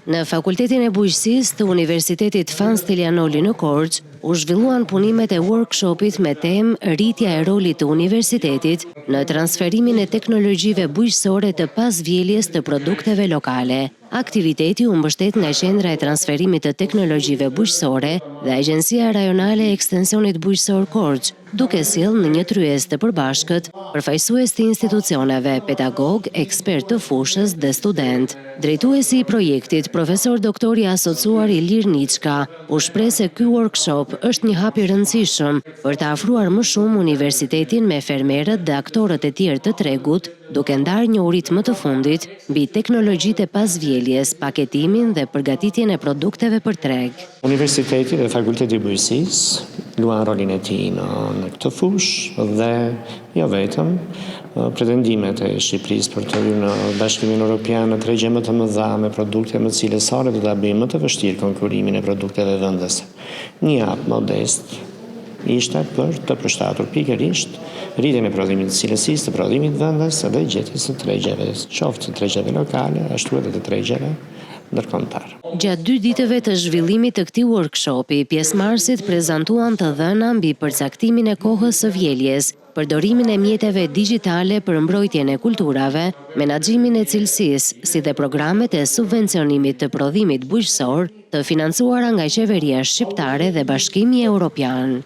Në Fakultetin e Bujqësisë të Universitetit Fan Stilianoli në Korçë, u zhvilluan punimet e workshopit me temë rritja e rolit të universitetit në transferimin e teknologjive bujqësore të pasvjeljes të produkteve lokale. Aktiviteti u mbështet nga Qendra e Transferimit të Teknologjive Bujqësore dhe Agjencia Rajonale e Ekstensionit Bujqësor Korçë, duke sjellë në një tryezë të përbashkët përfaqësues të institucioneve, pedagog, ekspert të fushës dhe student. Drejtuesi i projektit, profesor doktor i asociuar Ilir Niçka, u shpreh se ky workshop është një hap i rëndësishëm për të afruar më shumë universitetin me fermerët dhe aktorët e tjerë të tregut, duke ndarë një urit më të fundit mbi teknologjitë e pasvjeljes, paketimin dhe përgatitjen e produkteve për treg. Universiteti dhe Fakulteti i Bujqësisë luan rolin e tij në këtë fushë dhe jo vetëm pretendimet e Shqipërisë për të hyrë në Bashkimin Evropian në tregje më të mëdha me produkte më cilësore do ta bëjë më të vështirë konkurimin e produkteve vendese. Një hap modest ishte për të përshtatur pikërisht rritjen e prodhimit të cilësisë të prodhimit vendas dhe gjetjes së tregjeve, qoftë të tregjeve lokale, ashtu edhe të tregjeve ndërkombëtar. Gjatë 2 ditëve të zhvillimit të këtij workshopi, pjesëmarrësit prezantuan të dhëna mbi përcaktimin e kohës së vjeljes, përdorimin e mjeteve digjitale për mbrojtjen e kulturave, menaxhimin e cilësisë, si dhe programet e subvencionimit të prodhimit bujqësor të financuara nga Qeveria Shqiptare dhe Bashkimi Evropian.